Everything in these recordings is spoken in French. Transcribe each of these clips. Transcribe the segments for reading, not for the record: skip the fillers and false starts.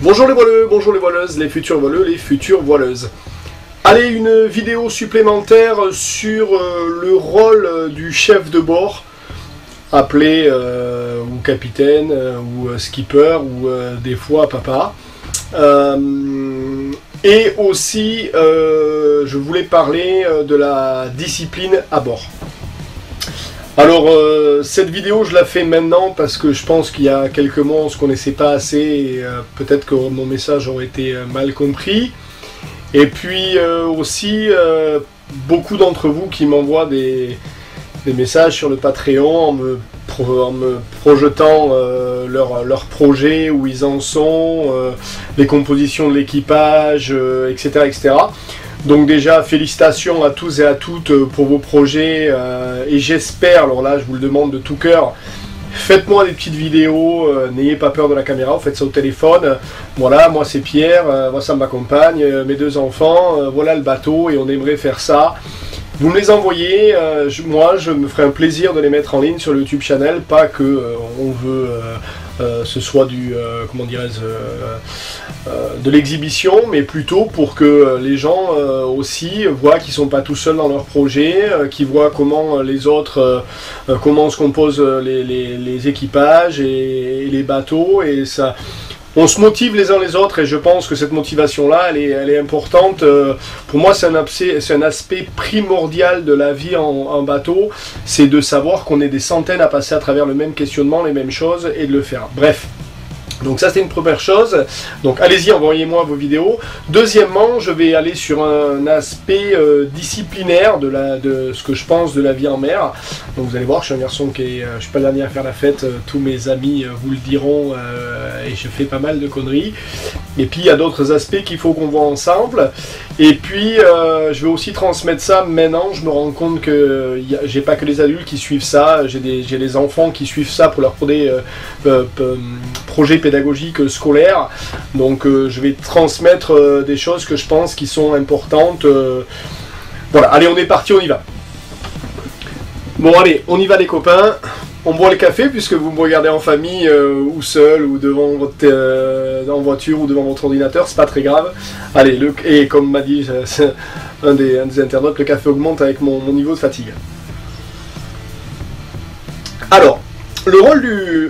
Bonjour les voileux, bonjour les voileuses, les futurs voileux, les futures voileuses. Allez, une vidéo supplémentaire sur le rôle du chef de bord, appelé ou capitaine, ou skipper, ou des fois papa. Et aussi, je voulais parler de la discipline à bord. Alors, cette vidéo, je la fais maintenant parce que je pense qu'il y a quelques mois, on ne se connaissait pas assez et peut-être que mon message aurait été mal compris. Et puis aussi, beaucoup d'entre vous qui m'envoient des messages sur le Patreon en me projetant leurs projets, où ils en sont, les compositions de l'équipage, etc., etc. Donc déjà, félicitations à tous et à toutes pour vos projets, et j'espère, alors là je vous le demande de tout cœur, faites-moi des petites vidéos, n'ayez pas peur de la caméra, vous faites ça au téléphone. Voilà, moi c'est Pierre, moi ça m'accompagne, mes deux enfants, voilà le bateau et on aimerait faire ça. Vous me les envoyez, moi je me ferai un plaisir de les mettre en ligne sur le YouTube channel, pas que on veut ce soit du, comment dirais-je, de l'exhibition, mais plutôt pour que les gens aussi voient qu'ils ne sont pas tout seuls dans leur projet, qu'ils voient comment les autres, comment se composent les équipages et les bateaux, et ça... On se motive les uns les autres et je pense que cette motivation-là, elle est importante. Pour moi, c'est un aspect primordial de la vie en bateau, c'est de savoir qu'on est des centaines à passer à travers le même questionnement, les mêmes choses et de le faire. Bref. Donc ça, c'est une première chose. Donc allez-y, envoyez-moi vos vidéos. Deuxièmement, je vais aller sur un aspect disciplinaire de ce que je pense de la vie en mer. Donc vous allez voir, je suis un garçon je suis pas le dernier à faire la fête. Tous mes amis vous le diront, et je fais pas mal de conneries. Et puis il y a d'autres aspects qu'il faut qu'on voit ensemble. Et puis je vais aussi transmettre ça maintenant. Je me rends compte que j'ai pas que les adultes qui suivent ça. J'ai des enfants qui suivent ça pour leur projets pédagogiques scolaires. Donc je vais transmettre des choses que je pense qui sont importantes. Voilà, allez, on est parti, on y va. Bon allez, on y va les copains. On boit le café puisque vous me regardez en famille ou seul ou devant en voiture ou devant votre ordinateur, c'est pas très grave. Allez, et comme m'a dit un des internautes, le café augmente avec mon niveau de fatigue. Alors, le rôle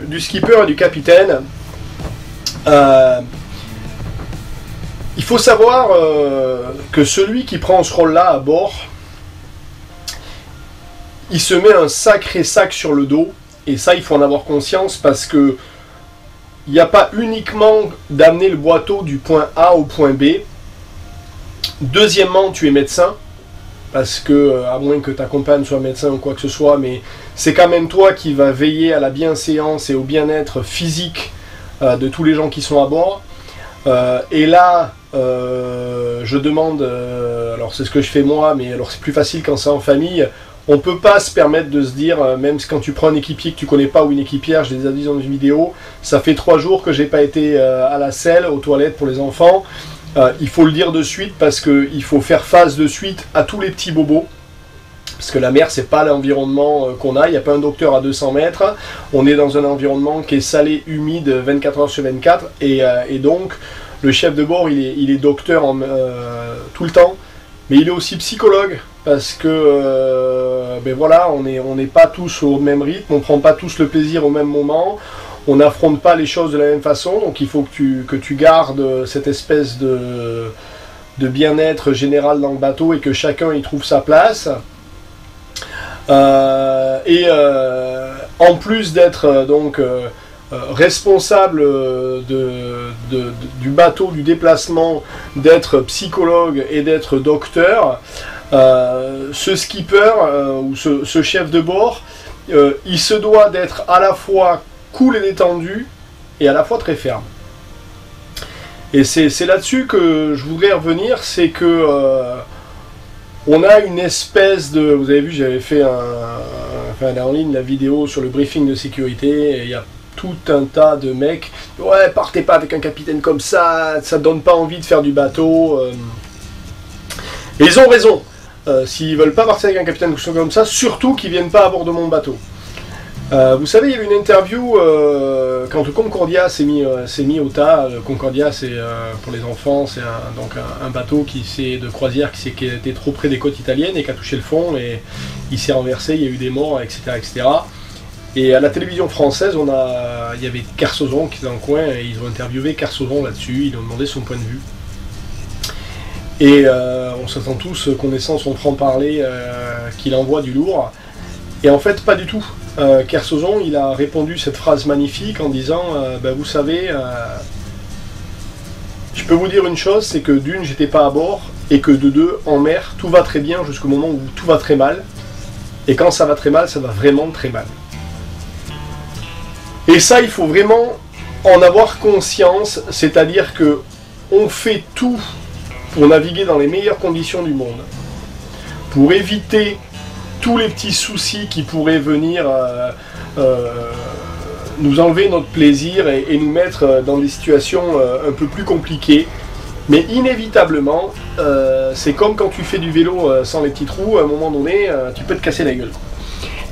du skipper et du capitaine, il faut savoir que celui qui prend ce rôle-là à bord, il se met un sacré sac sur le dos. Et ça, il faut en avoir conscience parce que il n'y a pas uniquement d'amener le bateau du point A au point B. Deuxièmement, tu es médecin, parce que, à moins que ta compagne soit médecin ou quoi que ce soit, mais c'est quand même toi qui vas veiller à la bienséance et au bien-être physique de tous les gens qui sont à bord. Et là, je demande, alors c'est ce que je fais moi, mais alors c'est plus facile quand c'est en famille. On ne peut pas se permettre de se dire, même quand tu prends un équipier que tu ne connais pas ou une équipière, je les ai dit dans une vidéo, ça fait 3 jours que j'ai pas été à la selle, aux toilettes pour les enfants. Il faut le dire de suite parce qu'il faut faire face de suite à tous les petits bobos. Parce que la mer, c'est pas l'environnement qu'on a, il n'y a pas un docteur à 200 mètres. On est dans un environnement qui est salé, humide, 24 heures sur 24. Et donc, le chef de bord, il est docteur tout le temps. Mais il est aussi psychologue, parce que ben voilà, on n'est pas tous au même rythme, on ne prend pas tous le plaisir au même moment, on n'affronte pas les choses de la même façon, donc il faut que tu gardes cette espèce de bien-être général dans le bateau et que chacun y trouve sa place. En plus d'être donc responsable du bateau, du déplacement, d'être psychologue et d'être docteur, ce skipper ou ce chef de bord, il se doit d'être à la fois cool et détendu et à la fois très ferme. Et c'est là-dessus que je voudrais revenir, c'est que on a une espèce de... Vous avez vu, j'avais fait en ligne la vidéo sur le briefing de sécurité, et il y a tout un tas de mecs, ouais, partez pas avec un capitaine comme ça donne pas envie de faire du bateau. Et ils ont raison. S'ils veulent pas partir avec un capitaine comme ça, surtout qu'ils viennent pas à bord de mon bateau. Vous savez, il y a eu une interview quand le Concordia s'est mis au tas. Le Concordia, c'est pour les enfants, c'est un bateau de croisière qui était trop près des côtes italiennes et qui a touché le fond et il s'est renversé, il y a eu des morts, etc., etc. Et à la télévision française, il y avait Kersozon qui était dans le coin et ils ont interviewé Kersozon là-dessus, ils lui ont demandé son point de vue. Et on s'attend tous, connaissant son franc-parler, qu'il envoie du lourd. Et en fait, pas du tout. Kersozon, il a répondu cette phrase magnifique en disant vous savez, je peux vous dire une chose, c'est que d'une, j'étais pas à bord, et que de deux, en mer, tout va très bien jusqu'au moment où tout va très mal. Et quand ça va très mal, ça va vraiment très mal. Et ça, il faut vraiment en avoir conscience, c'est-à-dire que on fait tout pour naviguer dans les meilleures conditions du monde, pour éviter tous les petits soucis qui pourraient venir nous enlever notre plaisir et nous mettre dans des situations un peu plus compliquées. Mais inévitablement, c'est comme quand tu fais du vélo sans les petits trous, à un moment donné, tu peux te casser la gueule.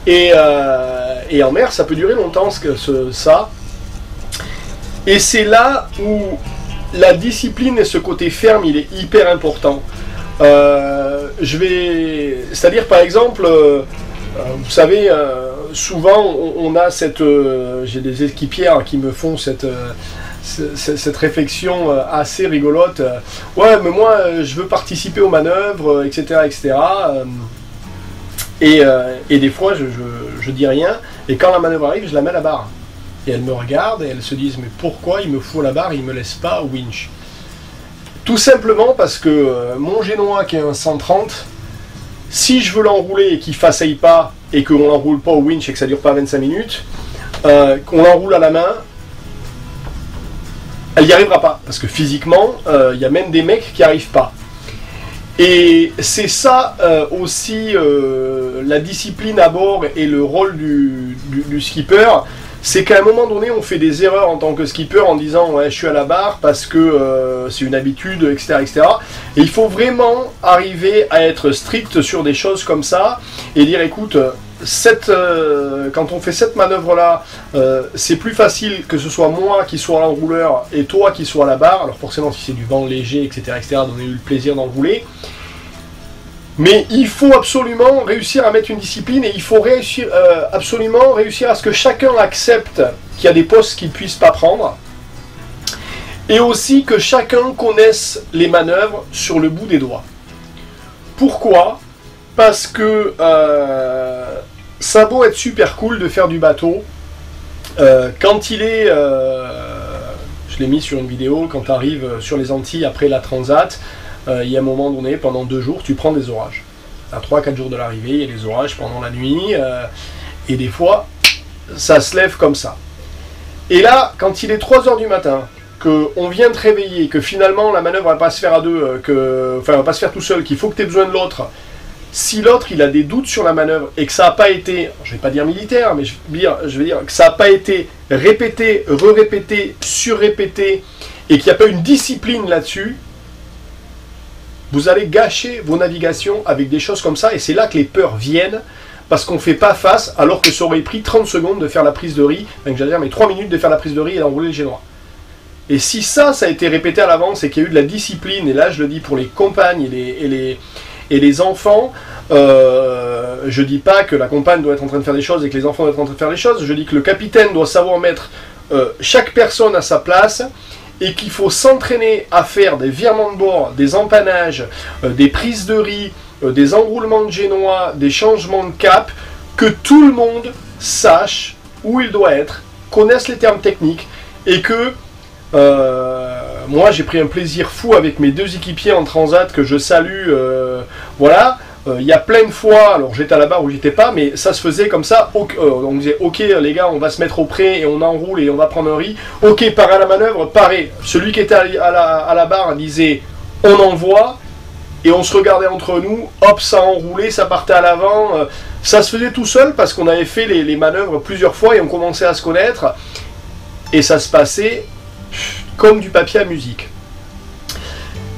Et en mer, ça peut durer longtemps ça. Et c'est là où la discipline et ce côté ferme, il est hyper important. C'est-à-dire par exemple, vous savez, souvent on a j'ai des équipières qui me font cette réflexion assez rigolote. Ouais, mais moi je veux participer aux manœuvres, etc., etc. Et des fois je dis rien, et quand la manœuvre arrive, je la mets à la barre. Et elles me regardent et elles se disent, mais pourquoi il me fout à la barre, il me laisse pas au winch? Tout simplement parce que mon génois qui est un 130, si je veux l'enrouler et qu'il faceille pas, et qu'on l'enroule pas au winch et que ça dure pas 25 minutes, qu'on l'enroule à la main, elle n'y arrivera pas. Parce que physiquement, il y a même des mecs qui n'y arrivent pas. Et c'est ça aussi la discipline à bord et le rôle du skipper. C'est qu'à un moment donné, on fait des erreurs en tant que skipper en disant ouais, je suis à la barre parce que c'est une habitude, etc., etc. Et il faut vraiment arriver à être strict sur des choses comme ça et dire écoute, quand on fait cette manœuvre-là, c'est plus facile que ce soit moi qui sois l'enrouleur et toi qui sois à la barre. Alors forcément, si c'est du vent léger, etc., etc., on a eu le plaisir d'enrouler. Mais il faut absolument réussir à mettre une discipline et il faut absolument réussir à ce que chacun accepte qu'il y a des postes qu'il ne puisse pas prendre. Et aussi que chacun connaisse les manœuvres sur le bout des doigts. Pourquoi ? Parce que ça a beau être super cool de faire du bateau, quand il est... je l'ai mis sur une vidéo, quand tu arrives sur les Antilles après la Transat, il y a un moment donné, pendant 2 jours, tu prends des orages. À 3-4 jours de l'arrivée, il y a des orages pendant la nuit, et des fois, ça se lève comme ça. Et là, quand il est 3 h du matin, qu'on vient te réveiller, que finalement la manœuvre ne va pas se faire à deux, enfin, va pas se faire tout seul, qu'il faut que tu aies besoin de l'autre, si l'autre il a des doutes sur la manœuvre et que ça n'a pas été, je ne vais pas dire militaire, mais je veux dire que ça n'a pas été répété, re-répété, sur-répété, et qu'il n'y a pas une discipline là-dessus, vous allez gâcher vos navigations avec des choses comme ça, et c'est là que les peurs viennent, parce qu'on ne fait pas face, alors que ça aurait pris 30 secondes de faire la prise de riz, enfin, j'allais dire, mais 3 minutes de faire la prise de riz et d'enrouler le génois. Et si ça a été répété à l'avance et qu'il y a eu de la discipline, et là je le dis pour les compagnes et les enfants, je dis pas que la compagne doit être en train de faire des choses et que les enfants doivent être en train de faire des choses, je dis que le capitaine doit savoir mettre chaque personne à sa place, et qu'il faut s'entraîner à faire des virements de bord, des empannages, des prises de riz, des enroulements de génois, des changements de cap, que tout le monde sache où il doit être, connaisse les termes techniques, et que moi j'ai pris un plaisir fou avec mes 2 équipiers en transat que je salue, voilà. Il y a plein de fois, alors j'étais à la barre ou j'étais pas, mais ça se faisait comme ça, on disait ok les gars on va se mettre au pré et on enroule et on va prendre un riz, ok paré à la manœuvre, paré, celui qui était à la barre disait on envoie, et on se regardait entre nous, hop ça enroulait, ça partait à l'avant, ça se faisait tout seul parce qu'on avait fait les manœuvres plusieurs fois et on commençait à se connaître, et ça se passait comme du papier à musique.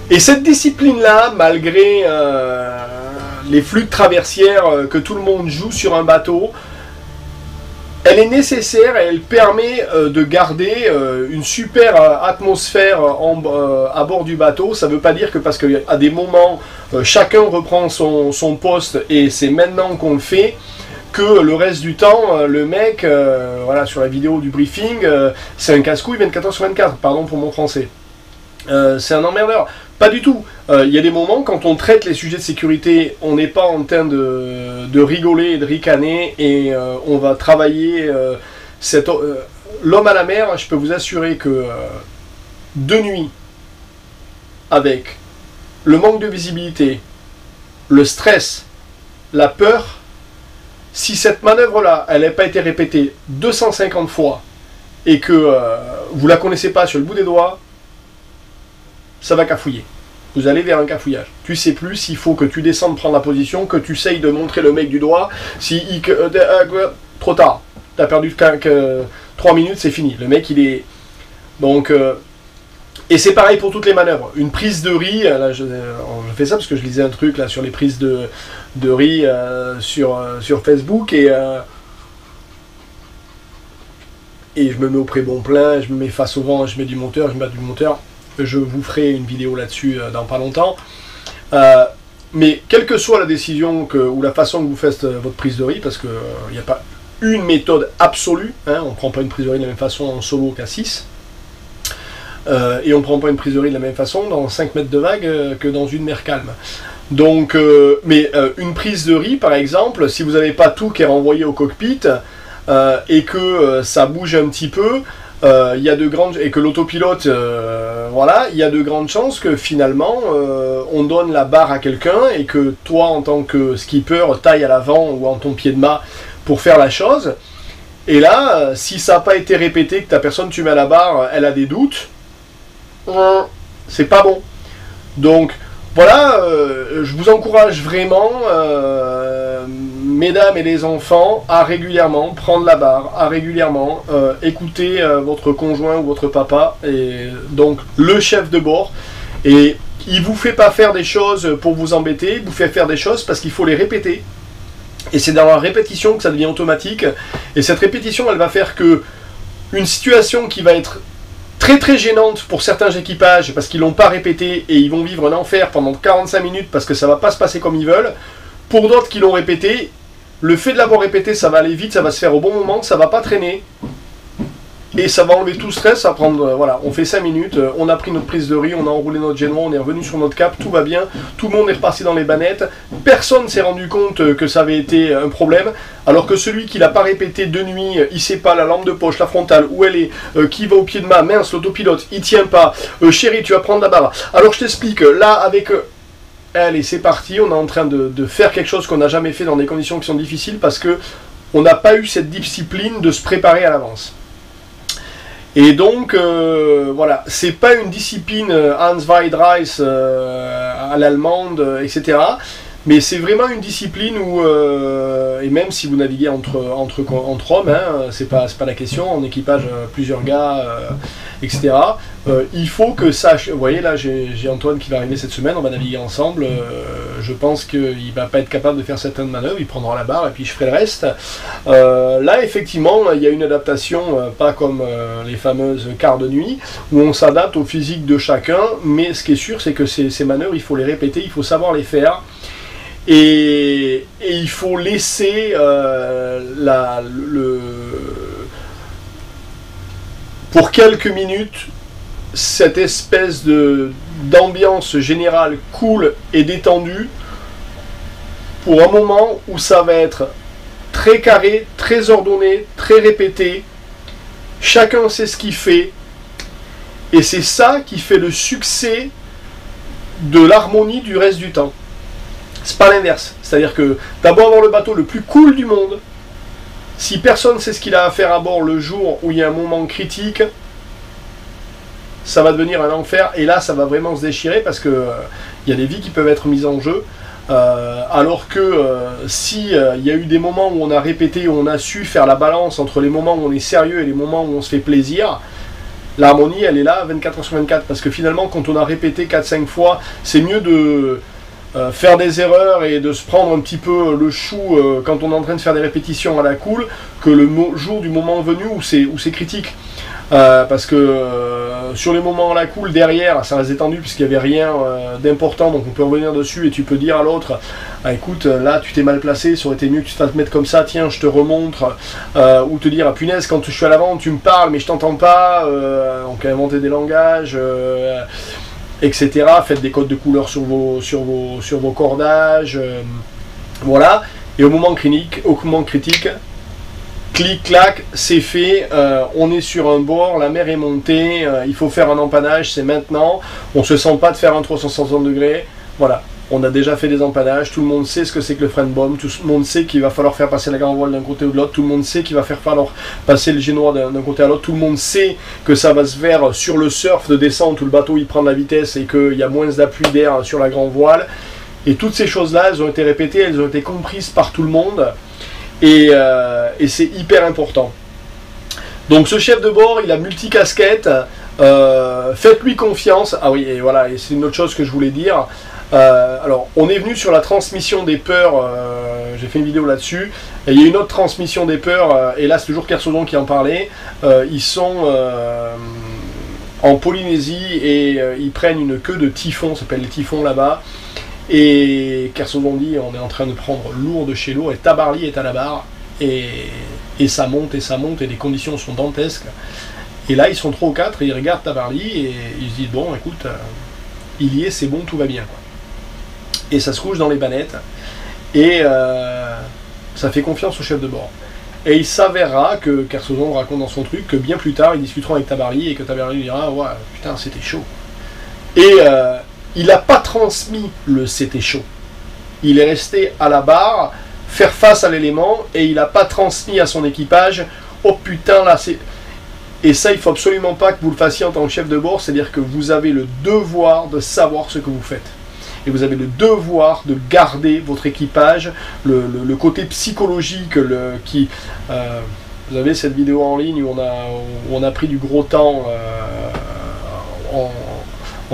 Et cette discipline-là, malgré les flux de traversière que tout le monde joue sur un bateau, elle est nécessaire et elle permet de garder une super atmosphère à bord du bateau. Ça ne veut pas dire que parce qu'à des moments, chacun reprend son poste et c'est maintenant qu'on le fait, que le reste du temps, le mec, voilà, sur la vidéo du briefing, c'est un casse-couille 24 heures sur 24, pardon pour mon français. C'est un emmerdeur. Pas du tout. Il y a des moments, quand on traite les sujets de sécurité, on n'est pas en train de rigoler et de ricaner, et on va travailler l'homme à la mer. Je peux vous assurer que de nuit, avec le manque de visibilité, le stress, la peur, si cette manœuvre-là, elle n'a pas été répétée 250 fois, et que vous la connaissez pas sur le bout des doigts, ça va cafouiller. Vous allez vers un cafouillage. Tu sais plus s'il faut que tu descendes prendre la position, que tu essayes de montrer le mec du doigt, trop tard. Tu as perdu 3 minutes, c'est fini. Le mec, il est... Donc... et c'est pareil pour toutes les manœuvres. Une prise de riz, là je fais ça parce que je lisais un truc là sur les prises de riz sur Facebook, et je me mets au pré-bon plein, je me mets face au vent, je mets du monteur, je mets du monteur. Je vous ferai une vidéo là-dessus dans pas longtemps. Mais quelle que soit la décision ou la façon que vous faites votre prise de riz, parce qu'il n'y a pas une méthode absolue, hein, on ne prend pas une prise de riz de la même façon en solo qu'à 6. Et on ne prend pas une prise de riz de la même façon dans 5 mètres de vague que dans une mer calme. Donc, une prise de riz, par exemple, si vous n'avez pas tout qui est renvoyé au cockpit, et que ça bouge un petit peu, il y a de grandes, et que l'autopilote, voilà, il y a de grandes chances que finalement on donne la barre à quelqu'un et que toi, en tant que skipper, taille à l'avant ou en ton pied de mât pour faire la chose. Et là, si ça n'a pas été répété, que ta personne tu mets à la barre, elle a des doutes, c'est pas bon. Donc voilà, je vous encourage vraiment, mesdames et les enfants, à régulièrement prendre la barre, à régulièrement écouter votre conjoint ou votre papa, et donc le chef de bord. Et il vous fait pas faire des choses pour vous embêter, il vous fait faire des choses parce qu'il faut les répéter. Et c'est dans la répétition que ça devient automatique. Et cette répétition, elle va faire que une situation qui va être très très gênante pour certains équipages parce qu'ils l'ont pas répété et ils vont vivre un enfer pendant 45 minutes parce que ça va pas se passer comme ils veulent. Pour d'autres qui l'ont répété, le fait de l'avoir répété, ça va aller vite, ça va se faire au bon moment, ça va pas traîner. Et ça va enlever tout le stress, ça va prendre, voilà, on fait 5 minutes, on a pris notre prise de riz, on a enroulé notre génois, on est revenu sur notre cap, tout va bien, tout le monde est reparti dans les bannettes, personne s'est rendu compte que ça avait été un problème, alors que celui qui l'a pas répété de nuit, il sait pas la lampe de poche, la frontale, où elle est, qui va au pied de mât, mince, l'autopilote, il tient pas, chérie, tu vas prendre la barre. Alors je t'explique, là, avec... allez, c'est parti, on est en train de faire quelque chose qu'on n'a jamais fait dans des conditions qui sont difficiles, parce que on n'a pas eu cette discipline de se préparer à l'avance. Et donc, voilà, c'est pas une discipline Hans Weidreich à l'allemande, etc. Mais c'est vraiment une discipline où, et même si vous naviguez entre hommes, hein, c'est pas la question, en équipage plusieurs gars, etc. Il faut que ça, vous voyez là, j'ai Antoine qui va arriver cette semaine, on va naviguer ensemble, je pense qu'il va pas être capable de faire certaines manœuvres, il prendra la barre et puis je ferai le reste. Là effectivement, il y a une adaptation, pas comme les fameuses quarts de nuit, où on s'adapte au physique de chacun, mais ce qui est sûr, c'est que ces manœuvres, il faut les répéter, il faut savoir les faire. Et il faut laisser pour quelques minutes cette espèce d'ambiance générale cool et détendue pour un moment où ça va être très carré, très ordonné, très répété. Chacun sait ce qu'il fait et c'est ça qui fait le succès de l'harmonie du reste du temps. C'est pas l'inverse, c'est-à-dire que d'abord avoir le bateau le plus cool du monde, si personne sait ce qu'il a à faire à bord le jour où il y a un moment critique, ça va devenir un enfer, et là ça va vraiment se déchirer parce que il y a des vies qui peuvent être mises en jeu, alors que si il y a eu des moments où on a répété, où on a su faire la balance entre les moments où on est sérieux et les moments où on se fait plaisir, l'harmonie elle est là 24 heures sur 24, parce que finalement quand on a répété 4-5 fois, c'est mieux faire des erreurs et de se prendre un petit peu le chou quand on est en train de faire des répétitions à la cool, que le jour du moment venu où c'est critique. Parce que sur les moments à la cool, derrière, ça reste détendu puisqu'il n'y avait rien d'important, donc on peut revenir dessus et tu peux dire à l'autre, écoute, là tu t'es mal placé, ça aurait été mieux que tu te mettes comme ça, tiens, je te remontre, ou te dire, punaise, quand je suis à l'avant, tu me parles, mais je t'entends pas, donc inventer des langages, etc. Faites des codes de couleurs sur vos cordages, voilà. Et au moment critique, clic, clac, c'est fait, on est sur un bord, la mer est montée, il faut faire un empannage, c'est maintenant, on ne se sent pas de faire un 360 degrés, voilà, on a déjà fait des empannages, tout le monde sait ce que c'est que le frein de bombe, tout le monde sait qu'il va falloir faire passer la grand voile d'un côté ou de l'autre, tout le monde sait qu'il va falloir passer le génois d'un côté à l'autre, tout le monde sait que ça va se faire sur le surf de descente où le bateau il prend de la vitesse et qu'il y a moins d'appui d'air sur la grand voile, et toutes ces choses-là, elles ont été répétées, elles ont été comprises par tout le monde. Et c'est hyper important. Donc ce chef de bord, il a multicasquette, faites-lui confiance. Ah oui, et voilà, et c'est une autre chose que je voulais dire. Alors, on est venu sur la transmission des peurs, j'ai fait une vidéo là-dessus, et il y a une autre transmission des peurs, et là c'est toujours Kersodon qui en parlait. Ils sont en Polynésie et ils prennent une queue de typhon, ça s'appelle les typhons là-bas. Et Kersodon dit, on est en train de prendre lourd de chez lourd, et Tabarly est à la barre, et ça monte, et les conditions sont dantesques. Et là, ils sont 3 ou 4, et ils regardent Tabarly, et ils se disent, bon, écoute, il y est, c'est bon, tout va bien, quoi. Et ça se couche dans les bannettes, et ça fait confiance au chef de bord. Et il s'avérera que Kersodon raconte dans son truc, que bien plus tard, ils discuteront avec Tabarly, et que Tabarly lui dira, ouais, putain, c'était chaud. Et il n'a pas transmis le c'était chaud. Il est resté à la barre, faire face à l'élément, et il n'a pas transmis à son équipage, oh putain là c'est... Et ça il faut absolument pas que vous le fassiez en tant que chef de bord, c'est-à-dire que vous avez le devoir de savoir ce que vous faites. Et vous avez le devoir de garder votre équipage, le côté psychologique qui... vous avez cette vidéo en ligne où on a pris du gros temps en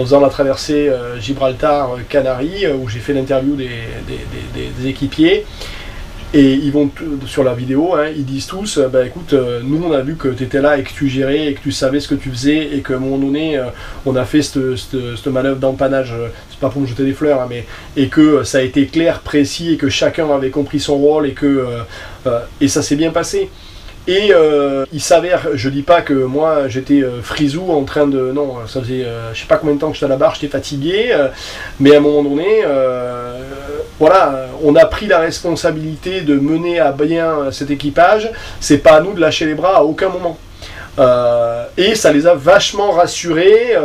faisant la traversée Gibraltar-Canaries, où j'ai fait l'interview des équipiers, et ils vont sur la vidéo, hein, ils disent tous, bah écoute, nous on a vu que tu étais là et que tu gérais et que tu savais ce que tu faisais, et qu'à un moment donné, on a fait cette manœuvre d'empannage, c'est pas pour me jeter des fleurs, hein, mais et que ça a été clair, précis, et que chacun avait compris son rôle, et ça s'est bien passé. Et il s'avère, je dis pas que moi j'étais frisou en train de... Non, ça faisait je sais pas combien de temps que j'étais à la barre, j'étais fatigué, mais à un moment donné, voilà, on a pris la responsabilité de mener à bien cet équipage, c'est pas à nous de lâcher les bras à aucun moment. Et ça les a vachement rassurés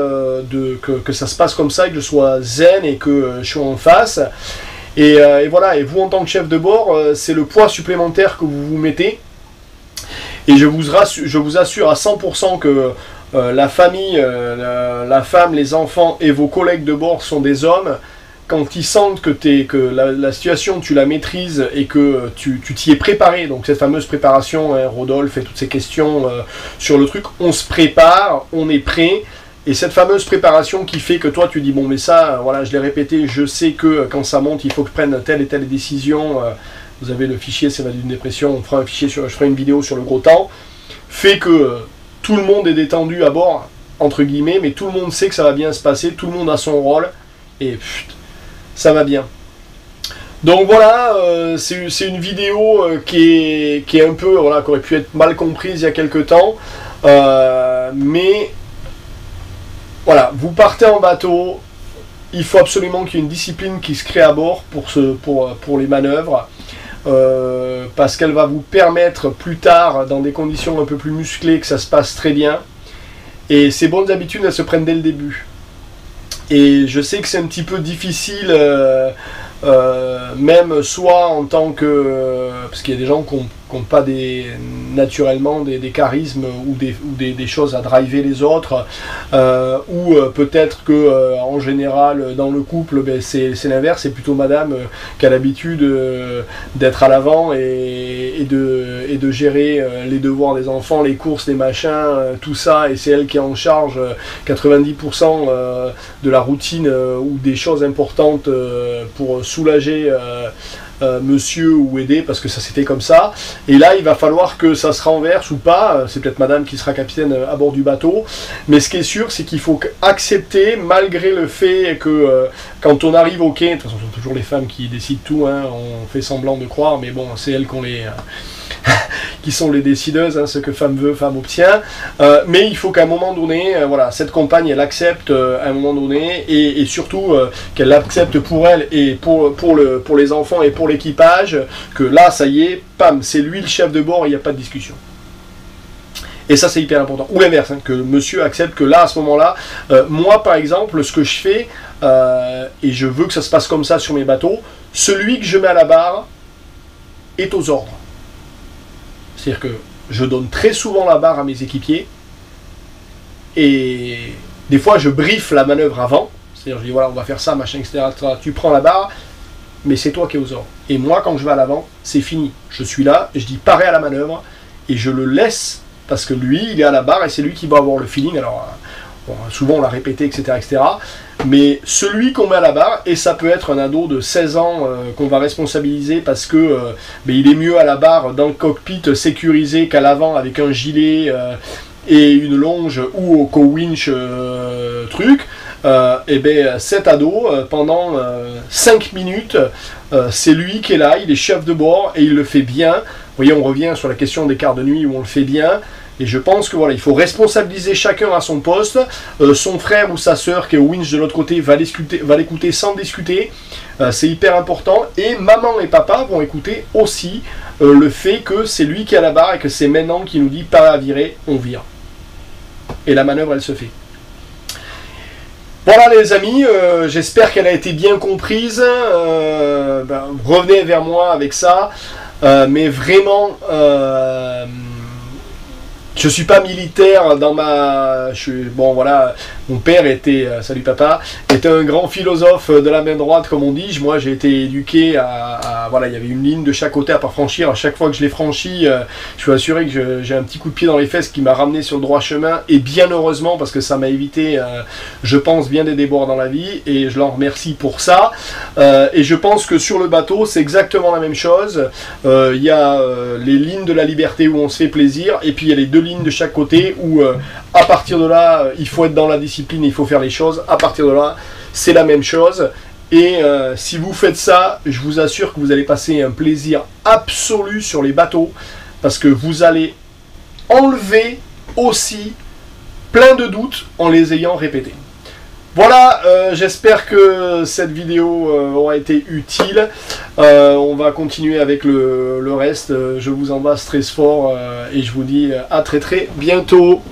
que ça se passe comme ça, et que je sois zen et que je sois en face. Et voilà, et vous en tant que chef de bord, c'est le poids supplémentaire que vous vous mettez. Et je vous assure à 100% que la famille, la femme, les enfants et vos collègues de bord sont des hommes. Quand ils sentent que la situation tu la maîtrises et que tu t'y es préparé, donc cette fameuse préparation, hein, Rodolphe et toutes ces questions sur le truc, on se prépare, on est prêt. Et cette fameuse préparation qui fait que toi tu dis bon mais ça, voilà, je l'ai répété, je sais que quand ça monte il faut que je prenne telle et telle décision. Vous avez le fichier, c'est d'une dépression, on fera un fichier je ferai une vidéo sur le gros temps, fait que tout le monde est détendu à bord, entre guillemets, mais tout le monde sait que ça va bien se passer, tout le monde a son rôle, et ça va bien. Donc voilà, c'est une vidéo qui est un peu, voilà, qui aurait pu être mal comprise il y a quelques temps, mais voilà, vous partez en bateau, il faut absolument qu'il y ait une discipline qui se crée à bord pour les manœuvres. Parce qu'elle va vous permettre plus tard, dans des conditions un peu plus musclées, que ça se passe très bien. Et ces bonnes habitudes, elles se prennent dès le début. Et je sais que c'est un petit peu difficile, même soit en tant que... parce qu'il y a des gens qui ont qui n'ont pas naturellement des charismes ou des choses à driver les autres, ou peut-être que en général dans le couple ben, c'est l'inverse, c'est plutôt madame qui a l'habitude d'être à l'avant et de gérer les devoirs des enfants, les courses, les machins, tout ça, et c'est elle qui est en charge 90% de la routine ou des choses importantes pour soulager monsieur ou aider, parce que ça c'était comme ça. Et là il va falloir que ça se renverse ou pas, c'est peut-être madame qui sera capitaine à bord du bateau, mais ce qui est sûr c'est qu'il faut accepter, malgré le fait que quand on arrive au quai, de toute façon ce sont toujours les femmes qui décident tout, hein, on fait semblant de croire, mais bon c'est elles qui sont les décideuses, hein, ce que femme veut, femme obtient, mais il faut qu'à un moment donné, voilà, cette compagne elle accepte à un moment donné, et surtout qu'elle l'accepte pour elle et pour les enfants et pour l'équipage, que là ça y est, pam, c'est lui le chef de bord, il n'y a pas de discussion. Et ça c'est hyper important. Ou l'inverse, hein, que monsieur accepte que là, à ce moment-là, moi par exemple, ce que je fais, et je veux que ça se passe comme ça sur mes bateaux, celui que je mets à la barre est aux ordres. C'est-à-dire que je donne très souvent la barre à mes équipiers, et des fois je briefe la manœuvre avant, c'est-à-dire je dis voilà on va faire ça, machin, etc. Tu prends la barre, mais c'est toi qui es aux ordres. Et moi quand je vais à l'avant, c'est fini. Je suis là, et je dis pareil à la manœuvre, et je le laisse, parce que lui il est à la barre, et c'est lui qui va avoir le feeling. Alors bon, souvent on l'a répété, etc., etc. Mais celui qu'on met à la barre, et ça peut être un ado de 16 ans qu'on va responsabiliser parce que il est mieux à la barre dans le cockpit sécurisé qu'à l'avant avec un gilet et une longe ou au co-winch truc, et bien cet ado, pendant 5 minutes, c'est lui qui est là, il est chef de bord et il le fait bien. Vous voyez, on revient sur la question des quarts de nuit où on le fait bien. Et je pense que voilà, il faut responsabiliser chacun à son poste. Son frère ou sa sœur qui est au winch de l'autre côté va l'écouter sans discuter. C'est hyper important. Et maman et papa vont écouter aussi le fait que c'est lui qui est à la barre et que c'est maintenant qui nous dit pas à virer, on vire. Et la manœuvre elle se fait. Voilà les amis, j'espère qu'elle a été bien comprise. Revenez vers moi avec ça. Mais vraiment... je suis pas militaire dans ma... Bon voilà, mon père était, salut papa, était un grand philosophe de la main droite comme on dit. Moi j'ai été éduqué voilà, il y avait une ligne de chaque côté à pas franchir. À chaque fois que je l'ai franchi, je suis assuré que j'ai un petit coup de pied dans les fesses qui m'a ramené sur le droit chemin. Et bien heureusement parce que ça m'a évité, je pense, bien des débords dans la vie. Et je l'en remercie pour ça. Et je pense que sur le bateau c'est exactement la même chose. Il y a les lignes de la liberté où on se fait plaisir. Et puis il y a les deux lignes de chaque côté où à partir de là il faut être dans la discipline, il faut faire les choses. À partir de là c'est la même chose, et si vous faites ça, je vous assure que vous allez passer un plaisir absolu sur les bateaux, parce que vous allez enlever aussi plein de doutes en les ayant répétés. Voilà, j'espère que cette vidéo aura été utile. On va continuer avec le reste. Je vous embrasse très fort et je vous dis à très très bientôt.